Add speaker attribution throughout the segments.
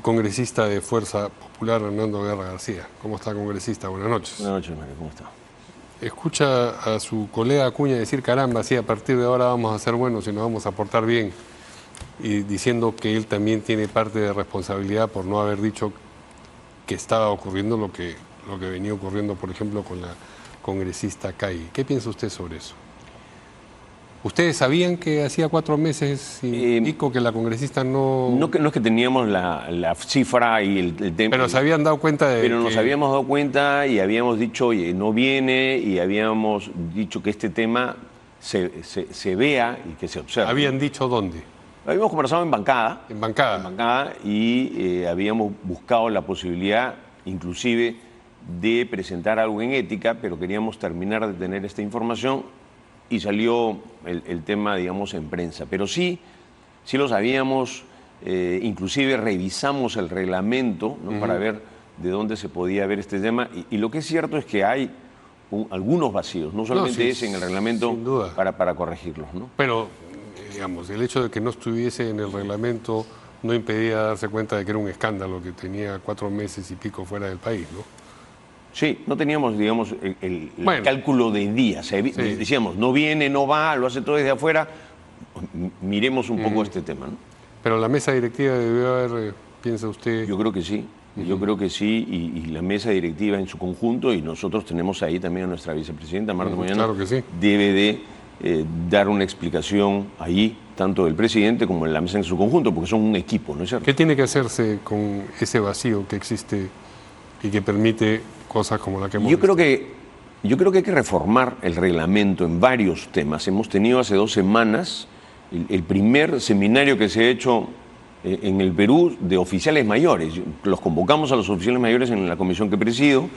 Speaker 1: congresista de Fuerza Popular, Hernando Guerra García. ¿Cómo está, congresista? Buenas noches.
Speaker 2: Buenas noches, Mario. ¿Cómo está?
Speaker 1: Escucha a su colega Acuña decir, caramba, sí, a partir de ahora vamos a ser buenos y nos vamos a portar bien. Y diciendo que él también tiene parte de responsabilidad por no haber dicho que estaba ocurriendo lo que venía ocurriendo, por ejemplo, con la congresista Cay. ¿Qué piensa usted sobre eso? ¿Ustedes sabían que hacía 4 meses y pico que la congresista no...?
Speaker 2: No es que teníamos la cifra y el tema.
Speaker 1: Pero se habían dado cuenta de
Speaker 2: Pero nos habíamos dado cuenta y habíamos dicho, oye, no viene, y habíamos dicho que este tema se vea y que se observe.
Speaker 1: ¿Habían dicho dónde?
Speaker 2: Habíamos conversado en bancada.
Speaker 1: En bancada.
Speaker 2: En bancada y habíamos buscado la posibilidad, inclusive, de presentar algo en ética, pero queríamos terminar de tener esta información y salió el tema, digamos, en prensa. Pero sí lo sabíamos, inclusive revisamos el reglamento, ¿no? Para ver de dónde se podía ver este tema. Y lo que es cierto es que hay algunos vacíos, no solamente es en el reglamento para corregirlos, ¿no?
Speaker 1: Pero, digamos, el hecho de que no estuviese en el reglamento no impedía darse cuenta de que era un escándalo, que tenía 4 meses y pico fuera del país, ¿no?
Speaker 2: Sí, no teníamos, digamos, el cálculo de días. Decíamos, no viene, no va, lo hace todo desde afuera. Miremos un poco este tema, ¿no?
Speaker 1: Pero la mesa directiva debió haber, piensa usted...
Speaker 2: Yo creo que sí, yo creo que sí, y la mesa directiva en su conjunto, y nosotros tenemos ahí también a nuestra vicepresidenta, Marta Moyano,
Speaker 1: claro que sí.
Speaker 2: Debe de dar una explicación allí, tanto del presidente como en la mesa en su conjunto, porque son un equipo, ¿no es cierto?
Speaker 1: ¿Qué tiene que hacerse con ese vacío que existe y que permite cosas como la que hemos visto?
Speaker 2: Yo creo que hay que reformar el reglamento en varios temas. Hemos tenido hace 2 semanas el primer seminario que se ha hecho en el Perú de oficiales mayores. Los convocamos a los oficiales mayores en la comisión que presido,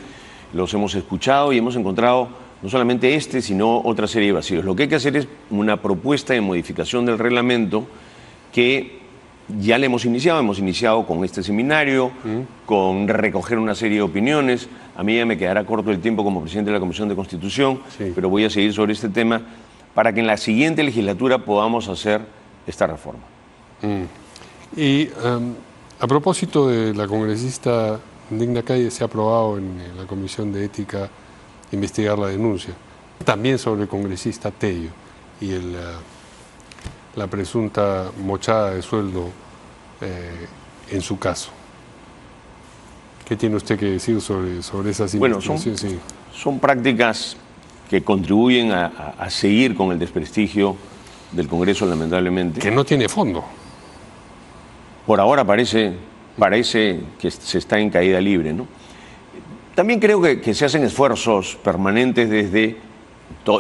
Speaker 2: los hemos escuchado y hemos encontrado no solamente sino otra serie de vacíos. Lo que hay que hacer es una propuesta de modificación del reglamento que ya le hemos iniciado con este seminario, con recoger una serie de opiniones. A mí ya me quedará corto el tiempo como presidente de la Comisión de Constitución, pero voy a seguir sobre este tema para que en la siguiente legislatura podamos hacer esta reforma.
Speaker 1: Y a propósito de la congresista Digna Calle, se ha aprobado en la Comisión de Ética investigar la denuncia, también sobre el congresista Tello y la presunta mochada de sueldo en su caso. ¿Qué tiene usted que decir sobre esas investigaciones?
Speaker 2: Bueno, son prácticas que contribuyen a seguir con el desprestigio del Congreso, lamentablemente.
Speaker 1: Que no tiene fondo.
Speaker 2: Por ahora parece que se está en caída libre, ¿no? También creo que se hacen esfuerzos permanentes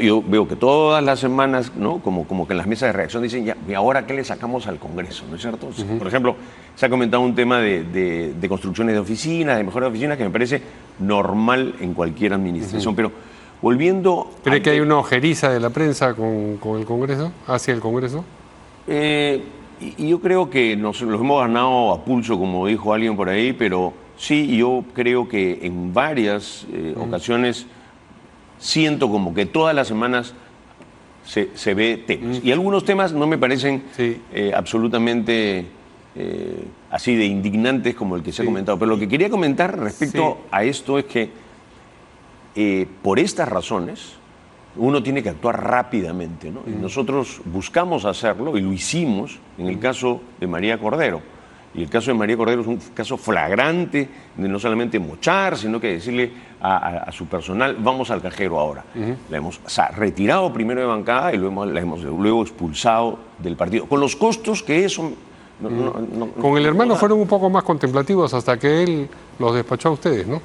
Speaker 2: yo veo que todas las semanas, ¿no? Como que en las mesas de reacción dicen, ya, ¿y ahora qué le sacamos al Congreso? ¿No es cierto? Por ejemplo, se ha comentado un tema de construcciones de oficinas, de mejoras de oficinas, que me parece normal en cualquier administración. Pero volviendo...
Speaker 1: ¿Cree que hay una ojeriza de la prensa con el Congreso, hacia el Congreso?
Speaker 2: Y yo creo que los hemos ganado a pulso, como dijo alguien por ahí, pero sí, yo creo que en varias ocasiones siento como que todas las semanas se ve temas. Y algunos temas no me parecen absolutamente así de indignantes como el que se ha comentado. Pero lo que quería comentar respecto a esto es que por estas razones uno tiene que actuar rápidamente, ¿no? Y nosotros buscamos hacerlo y lo hicimos en el caso de María Cordero. Y el caso de María Cordero es un caso flagrante de no solamente mochar, sino que decirle a su personal, vamos al cajero ahora. La hemos retirado primero de bancada y la hemos luego expulsado del partido, con los costos que eso...
Speaker 1: Con el hermano fueron un poco más contemplativos hasta que él los despachó a ustedes, ¿no?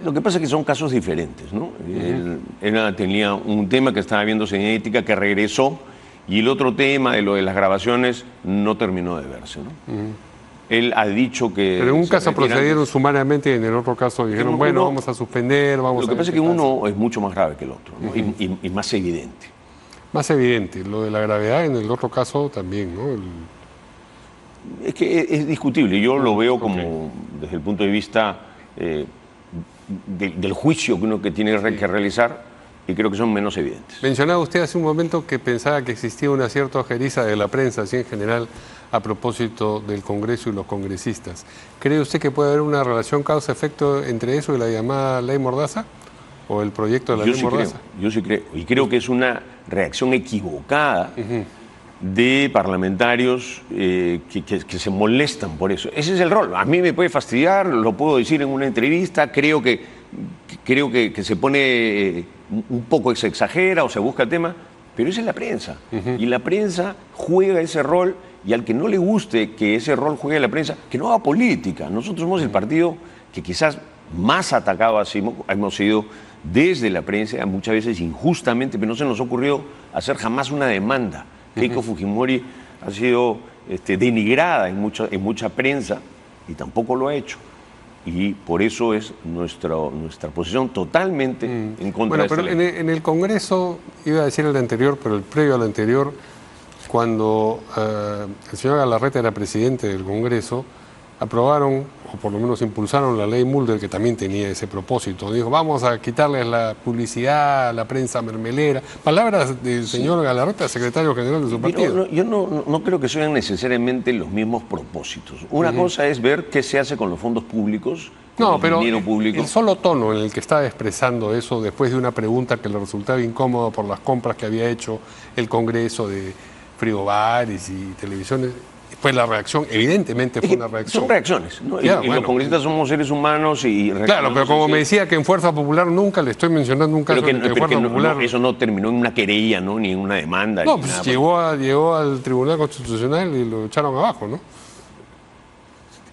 Speaker 2: Lo que pasa es que son casos diferentes, ¿no? Él tenía un tema que estaba viéndose en ética, que regresó, y el otro tema de lo de las grabaciones no terminó de verse, ¿no? Él ha dicho que...
Speaker 1: Pero en un caso procedieron sumariamente y en el otro caso dijeron, bueno, vamos a suspender, vamos a...
Speaker 2: Lo que pasa es que uno es mucho más grave que el otro, ¿no? Y más evidente.
Speaker 1: Más evidente. Lo de la gravedad en el otro caso también, ¿no?
Speaker 2: Es que es discutible. Yo lo veo como desde el punto de vista del juicio que uno tiene que realizar. y creo que son menos evidentes.
Speaker 1: Mencionaba usted hace un momento que pensaba que existía una cierta ojeriza de la prensa, así en general, a propósito del Congreso y los congresistas. ¿Cree usted que puede haber una relación causa-efecto entre eso y la llamada Ley Mordaza? ¿O el proyecto de la Ley Mordaza?
Speaker 2: Yo sí creo. Y creo que es una reacción equivocada de parlamentarios que se molestan por eso. Ese es el rol. A mí me puede fastidiar, lo puedo decir en una entrevista, creo que se pone un poco, se exagera o se busca el tema, pero esa es la prensa. Y la prensa juega ese rol, y al que no le guste que ese rol juegue la prensa, que no haga política. Nosotros somos el partido que quizás más atacado hemos sido desde la prensa, muchas veces injustamente, pero no se nos ha ocurrido hacer jamás una demanda. Keiko Fujimori ha sido denigrada en mucha prensa y tampoco lo ha hecho. Y por eso es nuestra posición totalmente en contra de esta ley.
Speaker 1: En el Congreso, iba a decir el anterior, pero el previo al anterior, cuando el señor Galarreta era presidente del Congreso, aprobaron, o por lo menos impulsaron la ley Mulder, que también tenía ese propósito. Dijo, vamos a quitarles la publicidad a la prensa mermelera. Palabras del señor Galarreta, secretario general de su partido.
Speaker 2: Yo no creo que sean necesariamente los mismos propósitos. Una cosa es ver qué se hace con los fondos públicos,
Speaker 1: no, pero
Speaker 2: dinero público.
Speaker 1: El solo tono en el que estaba expresando eso, después de una pregunta que le resultaba incómoda por las compras que había hecho el Congreso de frigobares y televisiones, pues la reacción, evidentemente fue una reacción.
Speaker 2: Son reacciones, ¿no?
Speaker 1: Claro,
Speaker 2: y los congresistas somos seres humanos y
Speaker 1: claro, pero como me decía que en Fuerza Popular nunca le estoy mencionando un caso en que Fuerza Popular...
Speaker 2: eso no terminó en una querella, ¿no? Ni en una demanda.
Speaker 1: No, pues llegó al Tribunal Constitucional y lo echaron abajo, ¿no?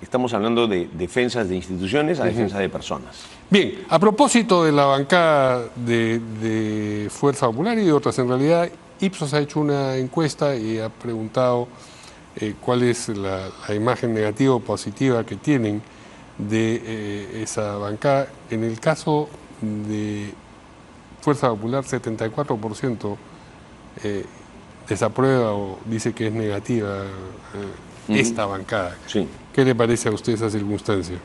Speaker 2: Estamos hablando de defensas de instituciones a defensa de personas.
Speaker 1: Bien, a propósito de la bancada de Fuerza Popular y de otras, en realidad, Ipsos ha hecho una encuesta y ha preguntado cuál es la imagen negativa o positiva que tienen de esa bancada. En el caso de Fuerza Popular, 74% desaprueba o dice que es negativa esta bancada.
Speaker 2: Sí.
Speaker 1: ¿Qué le parece a usted esa circunstancia?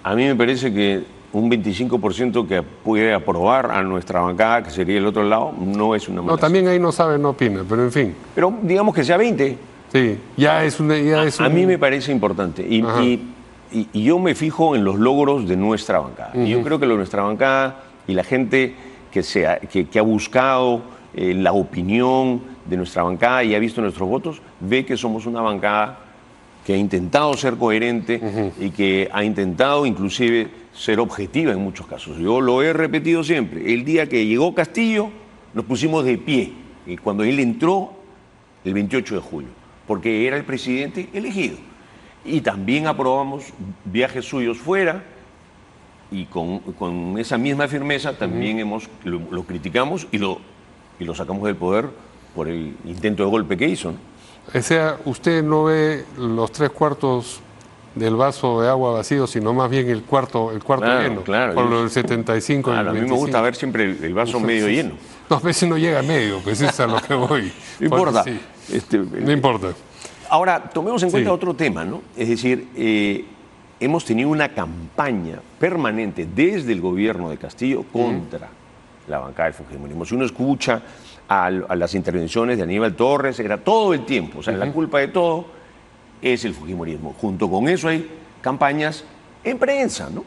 Speaker 2: A mí me parece que un 25% que puede aprobar a nuestra bancada, que sería el otro lado, no es una mala.
Speaker 1: No, también ahí no sabe, no opina, pero en fin.
Speaker 2: Pero digamos que sea 20.
Speaker 1: Sí, ya es una...
Speaker 2: A mí me parece importante y yo me fijo en los logros de nuestra bancada. Y yo creo que nuestra bancada y la gente que ha buscado la opinión de nuestra bancada y ha visto nuestros votos, ve que somos una bancada que ha intentado ser coherente y que ha intentado inclusive ser objetiva en muchos casos. Yo lo he repetido siempre. El día que llegó Castillo, nos pusimos de pie. Y cuando él entró, el 28 de julio, porque era el presidente elegido. Y también aprobamos viajes suyos fuera y con esa misma firmeza también lo criticamos y lo sacamos del poder por el intento de golpe que hizo, ¿no?
Speaker 1: O sea, usted no ve los 3/4 del vaso de agua vacío, sino más bien el cuarto lleno,
Speaker 2: claro,
Speaker 1: por lo del 75
Speaker 2: claro,
Speaker 1: y el 25.
Speaker 2: A mí me gusta ver siempre el vaso medio lleno.
Speaker 1: No, a veces no llega a medio, pues es a lo que voy.
Speaker 2: No importa.
Speaker 1: Sí. No importa.
Speaker 2: Ahora, tomemos en cuenta otro tema, ¿no? Es decir, hemos tenido una campaña permanente desde el gobierno de Castillo contra la bancada del fujimorismo. Si uno escucha a las intervenciones de Aníbal Torres, era todo el tiempo, o sea, la culpa de todo es el fujimorismo. Junto con eso hay campañas en prensa, ¿no?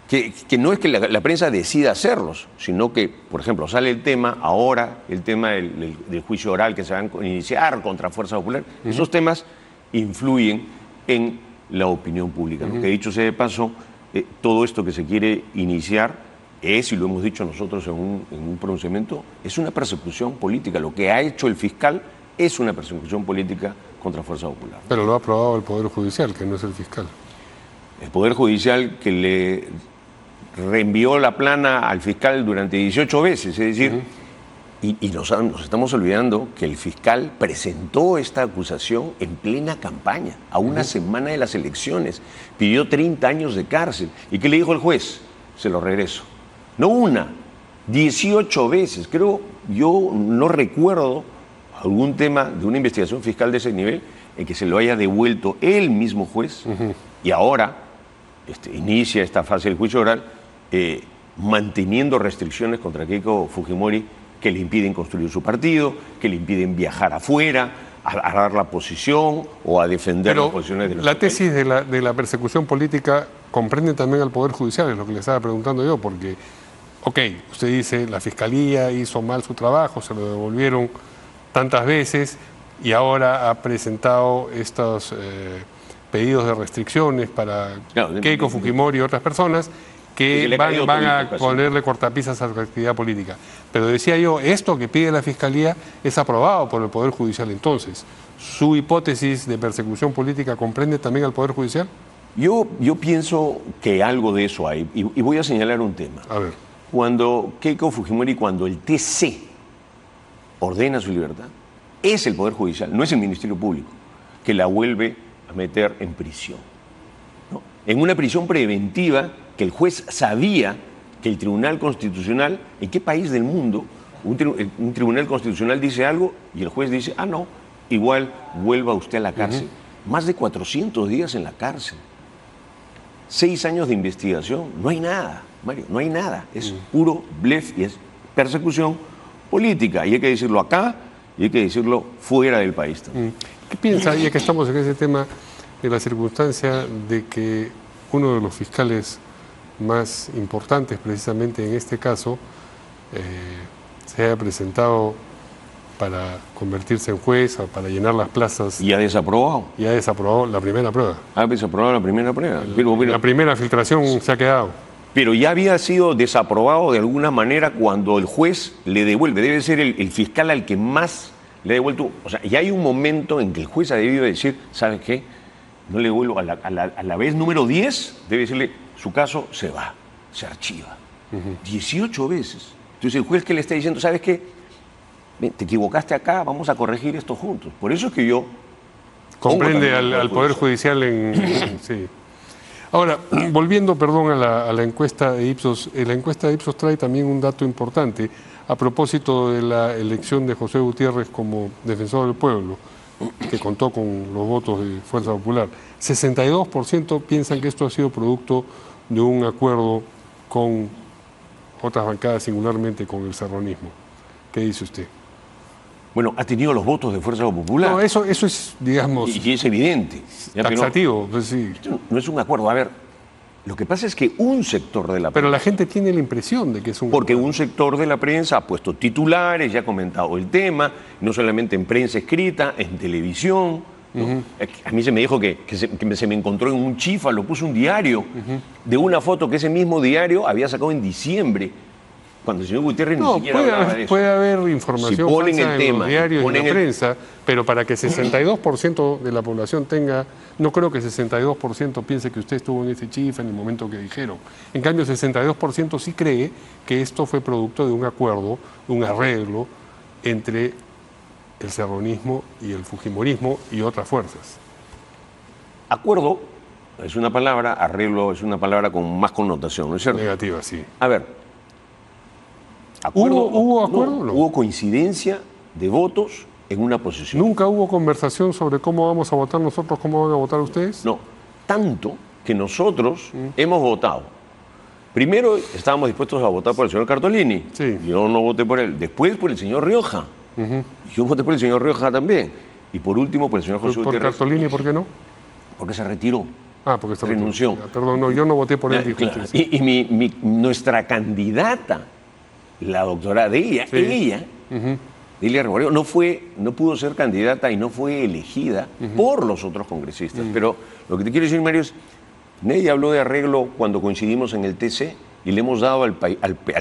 Speaker 2: Que no es que la prensa decida hacerlos, sino que, por ejemplo, sale el tema ahora, el tema del juicio oral que se va a iniciar contra Fuerza Popular. Esos temas influyen en la opinión pública, ¿no? Que dicho sea de paso, todo esto que se quiere iniciar es, y lo hemos dicho nosotros en un pronunciamiento, es una persecución política. Lo que ha hecho el fiscal es una persecución política contra Fuerza Popular.
Speaker 1: Pero lo ha aprobado el Poder Judicial, que no es el fiscal.
Speaker 2: El Poder Judicial que le reenvió la plana al fiscal durante 18 veces, es decir, y nos estamos olvidando que el fiscal presentó esta acusación en plena campaña, a una semana de las elecciones, pidió 30 años de cárcel. ¿Y qué le dijo el juez? Se lo regreso. No una, 18 veces. Creo, yo no recuerdo algún tema de una investigación fiscal de ese nivel en que se lo haya devuelto el mismo juez y ahora inicia esta fase del juicio oral manteniendo restricciones contra Keiko Fujimori que le impiden construir su partido, que le impiden viajar afuera, a dar la posición o a defender
Speaker 1: Pero
Speaker 2: las posiciones de los
Speaker 1: la tesis de la persecución política comprende también al Poder Judicial, es lo que le estaba preguntando yo, porque, ok, usted dice, la Fiscalía hizo mal su trabajo, se lo devolvieron tantas veces y ahora ha presentado estos pedidos de restricciones para Keiko Fujimori y otras personas que van a ponerle cortapisas a su actividad política. Pero decía yo, esto que pide la Fiscalía es aprobado por el Poder Judicial entonces. ¿Su hipótesis de persecución política comprende también al Poder Judicial?
Speaker 2: Yo pienso que algo de eso hay, y voy a señalar un tema.
Speaker 1: A ver.
Speaker 2: Cuando Keiko Fujimori, cuando el TC ordena su libertad, es el Poder Judicial, no es el Ministerio Público, que la vuelve a meter en prisión, ¿no? En una prisión preventiva que el juez sabía que el Tribunal Constitucional, ¿en qué país del mundo un Tribunal Constitucional dice algo y el juez dice, ah, no, igual vuelva usted a la cárcel? Más de 400 días en la cárcel, 6 años de investigación, no hay nada, Mario, no hay nada, es puro blef y es persecución política, y hay que decirlo acá y hay que decirlo fuera del país también.
Speaker 1: ¿Qué piensa, ya que estamos en ese tema, de la circunstancia de que uno de los fiscales más importantes precisamente en este caso se haya presentado para convertirse en juez o para llenar las plazas?
Speaker 2: ¿Y ha desaprobado?
Speaker 1: Y ha desaprobado la primera prueba.
Speaker 2: Ha desaprobado la primera prueba.
Speaker 1: La primera filtración se ha quedado.
Speaker 2: Pero ya había sido desaprobado de alguna manera cuando el juez le devuelve. Debe ser el fiscal al que más le ha devuelto. O sea, ya hay un momento en que el juez ha debido decir, ¿sabes qué? No le devuelvo a la vez número 10, debe decirle, su caso se va, se archiva. 18 veces. Entonces el juez que le está diciendo, ¿sabes qué? Ven, te equivocaste acá, vamos a corregir esto juntos. Por eso es que yo...
Speaker 1: Comprende al Poder Judicial sí. Ahora, volviendo, perdón, a la encuesta de Ipsos, la encuesta de Ipsos trae también un dato importante a propósito de la elección de José Gutiérrez como defensor del pueblo, que contó con los votos de Fuerza Popular. 62% piensan que esto ha sido producto de un acuerdo con otras bancadas, singularmente con el serronismo. ¿Qué dice usted?
Speaker 2: Bueno, ha tenido los votos de Fuerza Popular.
Speaker 1: No, eso es, digamos...
Speaker 2: Y es evidente.
Speaker 1: Taxativo,
Speaker 2: no,
Speaker 1: pues sí.
Speaker 2: Esto no es un acuerdo. A ver, lo que pasa es que un sector de la prensa...
Speaker 1: Pero la gente tiene la impresión de que es un...
Speaker 2: Porque un sector de la prensa ha puesto titulares, ya ha comentado el tema, no solamente en prensa escrita, en televisión. ¿No? A mí se me dijo que se me encontró en un chifa, lo puso un diario, de una foto que ese mismo diario había sacado en diciembre, cuando el señor Gutiérrez ni siquiera hablaba de eso.
Speaker 1: Puede haber información falsa en los diarios y en la prensa, pero para que 62% de la población tenga, no creo que 62% piense que usted estuvo en ese chifa en el momento que dijeron. En cambio, 62% sí cree que esto fue producto de un acuerdo, un arreglo entre el serronismo y el fujimorismo y otras fuerzas.
Speaker 2: Acuerdo es una palabra, arreglo es una palabra con más connotación, ¿no es cierto?
Speaker 1: Negativa, sí.
Speaker 2: A ver, acuerdo,
Speaker 1: ¿Hubo acuerdo?
Speaker 2: No, hubo coincidencia de votos en una posición.
Speaker 1: ¿Nunca hubo conversación sobre cómo vamos a votar nosotros, cómo van a votar ustedes?
Speaker 2: No, tanto que nosotros hemos votado. Primero estábamos dispuestos a votar por el señor Cartolini.
Speaker 1: Sí.
Speaker 2: Yo no voté por él. Después por el señor Rioja. Yo voté por el señor Rioja también. Y por último por el señor José Gutiérrez.
Speaker 1: ¿Por Cartolini por qué no?
Speaker 2: Porque se retiró.
Speaker 1: Ah, porque se
Speaker 2: renunció.
Speaker 1: Perdón, no, yo no voté por él.
Speaker 2: Claro. Y nuestra candidata, la doctora Delia, Delia Rebolledo, no pudo ser candidata y no fue elegida por los otros congresistas. Pero lo que te quiero decir, Mario, es, nadie habló de arreglo cuando coincidimos en el TC y le hemos dado al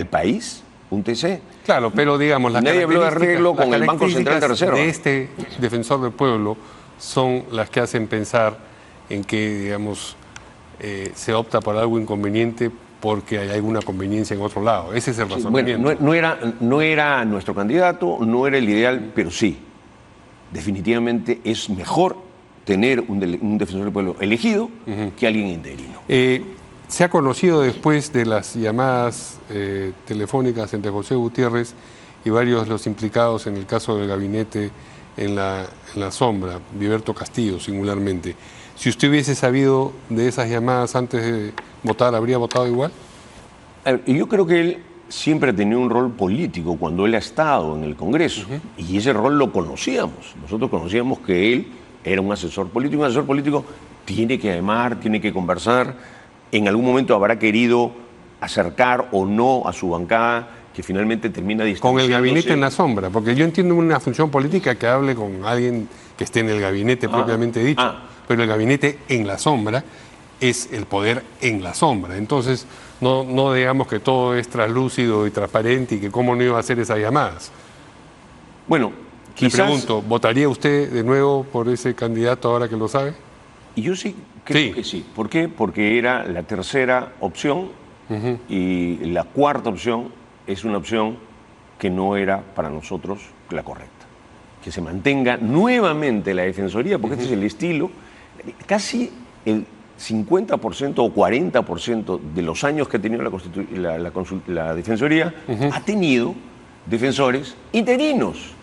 Speaker 2: país un TC.
Speaker 1: Claro, pero digamos,
Speaker 2: nadie habló de arreglo con el Banco Central de Reserva.
Speaker 1: De este defensor del pueblo son las que hacen pensar en que, digamos, se opta por algo inconveniente porque hay alguna conveniencia en otro lado. Ese es el razonamiento.
Speaker 2: Bueno, no era nuestro candidato, no era el ideal, pero sí, definitivamente es mejor tener un defensor del pueblo elegido que alguien interino.
Speaker 1: Se ha conocido después de las llamadas telefónicas entre José Gutiérrez y varios de los implicados en el caso del gabinete en la sombra, Viverto Castillo singularmente. Si usted hubiese sabido de esas llamadas antes de votar, ¿habría votado igual?
Speaker 2: Yo creo que él siempre ha tenido un rol político cuando él ha estado en el Congreso. Y ese rol lo conocíamos. Nosotros conocíamos que él era un asesor político. Un asesor político tiene que llamar, tiene que conversar. En algún momento habrá querido acercar o no a su bancada, que finalmente termina distanciándose.
Speaker 1: Con el gabinete en la sombra, porque yo entiendo una función política que hable con alguien que esté en el gabinete propiamente dicho, pero el gabinete en la sombra es el poder en la sombra. Entonces, no digamos que todo es translúcido y transparente y que cómo no iba a hacer esas llamadas.
Speaker 2: Bueno,
Speaker 1: Le pregunto, ¿votaría usted de nuevo por ese candidato ahora que lo sabe?
Speaker 2: Y yo sí creo que sí. ¿Por qué? Porque era la tercera opción y la cuarta opción es una opción que no era para nosotros la correcta. Que se mantenga nuevamente la Defensoría, porque este es el estilo. Casi el 50% o 40% de los años que ha tenido la Defensoría ha tenido defensores interinos.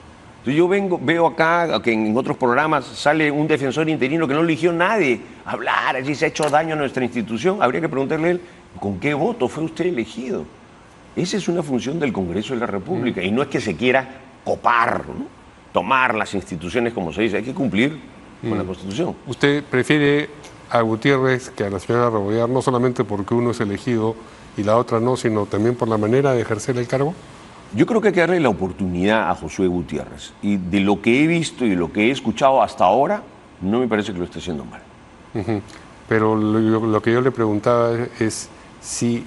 Speaker 2: Entonces yo veo acá que en otros programas sale un defensor interino que no eligió nadie a hablar, allí se ha hecho daño a nuestra institución. Habría que preguntarle a él, ¿con qué voto fue usted elegido? Esa es una función del Congreso de la República y no es que se quiera copar, ¿no? Tomar las instituciones como se dice, hay que cumplir con la Constitución.
Speaker 1: ¿Usted prefiere a Gutiérrez que a la señora Rebollar, no solamente porque uno es elegido y la otra no, sino también por la manera de ejercer el cargo?
Speaker 2: Yo creo que hay que darle la oportunidad a Josué Gutiérrez. Y de lo que he visto y de lo que he escuchado hasta ahora, no me parece que lo esté haciendo mal.
Speaker 1: Pero lo que yo le preguntaba es si,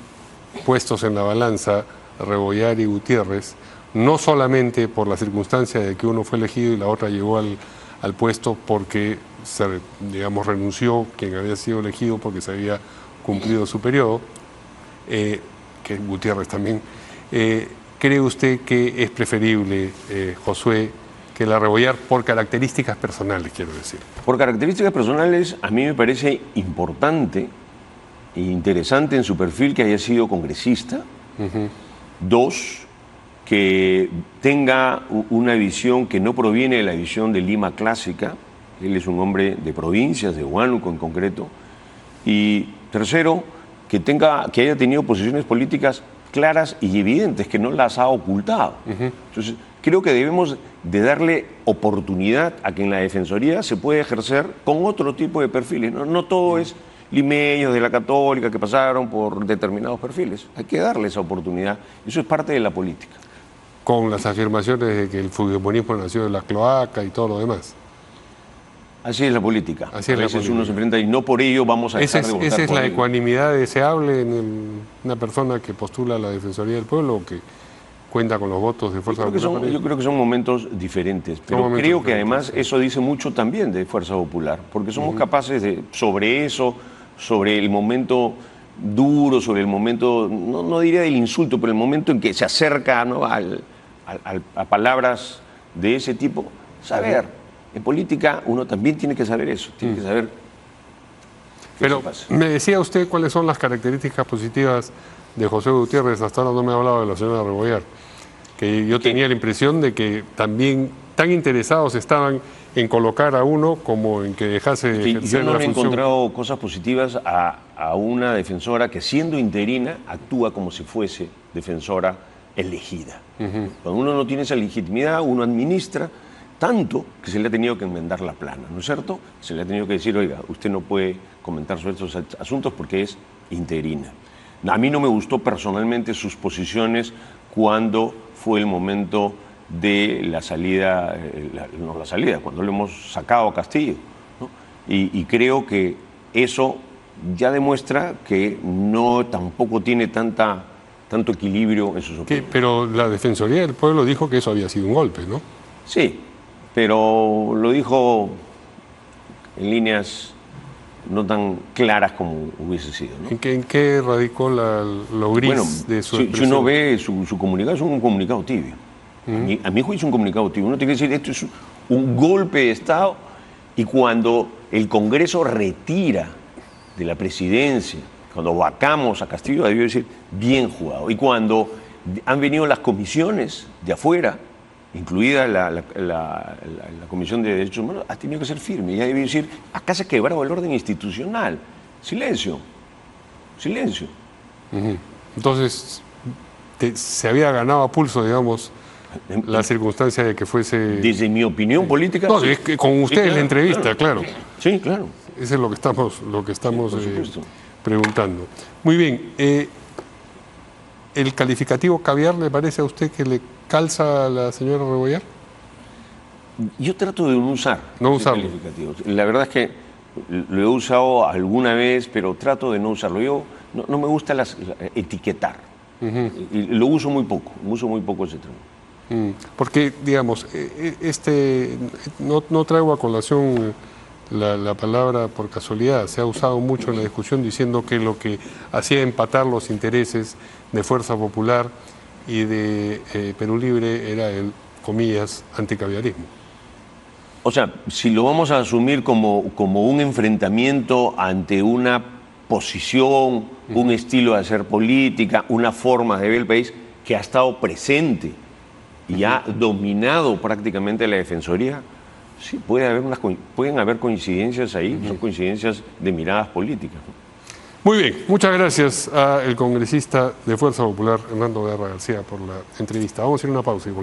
Speaker 1: puestos en la balanza, Rebollar y Gutiérrez, no solamente por la circunstancia de que uno fue elegido y la otra llegó al puesto porque renunció quien había sido elegido porque se había cumplido su periodo, que Gutiérrez también, ¿cree usted que es preferible, Josué, que la Rebollar por características personales, quiero decir?
Speaker 2: Por características personales, a mí me parece importante e interesante en su perfil que haya sido congresista. Dos, que tenga una visión que no proviene de la visión de Lima clásica. Él es un hombre de provincias, de Huánuco en concreto. Y tercero, que haya tenido posiciones políticas claras y evidentes, que no las ha ocultado. Entonces, creo que debemos de darle oportunidad a que en la Defensoría se pueda ejercer con otro tipo de perfiles. No todo es limeños de la Católica que pasaron por determinados perfiles. Hay que darle esa oportunidad. Eso es parte de la política.
Speaker 1: Con las afirmaciones de que el fujimorismo nació de la cloaca y todo lo demás.
Speaker 2: Así es la política.
Speaker 1: Así es
Speaker 2: a veces uno se enfrenta y no por ello vamos a dejar de votar.
Speaker 1: ¿Esa es la
Speaker 2: ello.
Speaker 1: ecuanimidad deseable en una persona que postula a la Defensoría del Pueblo o que cuenta con los votos de Fuerza Popular?
Speaker 2: Yo creo que son momentos diferentes, pero creo que además eso dice mucho también de Fuerza Popular, porque somos capaces de, sobre eso, sobre el momento duro, sobre el momento, no diría del insulto, pero el momento en que se acerca, ¿no?, a palabras de ese tipo, saber. En política uno también tiene que saber eso, tiene que saber.
Speaker 1: Pero me decía usted cuáles son las características positivas de José Gutiérrez. Hasta ahora no me ha hablado de la señora Rebollar, que yo tenía la impresión de que también tan interesados estaban en colocar a uno como en que dejase de ejercer
Speaker 2: la función. Yo no he encontrado cosas positivas a una defensora que, siendo interina, actúa como si fuese defensora elegida. Cuando uno no tiene esa legitimidad, uno administra tanto que se le ha tenido que enmendar la plana, ¿no es cierto? Se le ha tenido que decir, oiga, usted no puede comentar sobre estos asuntos porque es interina. A mí no me gustó personalmente sus posiciones cuando fue el momento de la salida, cuando lo hemos sacado a Castillo, ¿no? Y creo que eso ya demuestra que no tampoco tiene tanto equilibrio en sus opiniones.
Speaker 1: Pero la Defensoría del Pueblo dijo que eso había sido un golpe, ¿no?
Speaker 2: Sí, pero lo dijo en líneas no tan claras como hubiese sido, ¿no?
Speaker 1: ¿En qué radicó lo gris de su expresión?
Speaker 2: Si uno ve su comunicado, es un comunicado tibio. A mi juicio es un comunicado tibio. Uno tiene que decir, esto es un golpe de Estado, y cuando el Congreso retira de la presidencia, cuando vacamos a Castillo, debió decir, bien jugado. Y cuando han venido las comisiones de afuera, incluida la Comisión de Derechos Humanos, ha tenido que ser firme. Ya debió decir, acá se ha quebrado el orden institucional. Silencio. Silencio.
Speaker 1: Entonces, se había ganado a pulso, digamos, la circunstancia de que fuese...
Speaker 2: Desde mi opinión política...
Speaker 1: No,
Speaker 2: sí.
Speaker 1: es que con usted
Speaker 2: Sí,
Speaker 1: en la entrevista, claro.
Speaker 2: Sí, claro.
Speaker 1: Eso es lo que estamos
Speaker 2: Por supuesto.
Speaker 1: preguntando. Muy bien. ¿El calificativo caviar le parece a usted que le calza a la señora Rebollar?
Speaker 2: Yo trato de no usar
Speaker 1: No
Speaker 2: ese
Speaker 1: usarlo.
Speaker 2: calificativo. La verdad es que lo he usado alguna vez, pero trato de no usarlo. Yo no me gusta etiquetar. Y lo uso muy poco ese término.
Speaker 1: Porque, digamos, no traigo a colación la palabra por casualidad. Se ha usado mucho en la discusión diciendo que lo que hacía empatar los intereses de Fuerza Popular y de Perú Libre era el, comillas, anticaviarismo.
Speaker 2: O sea, si lo vamos a asumir como un enfrentamiento ante una posición, un estilo de hacer política, una forma de ver el país que ha estado presente y ha dominado prácticamente la Defensoría, sí, pueden haber coincidencias ahí, son coincidencias de miradas políticas.
Speaker 1: Muy bien, muchas gracias al congresista de Fuerza Popular, Hernando Guerra García, por la entrevista. Vamos a ir a una pausa.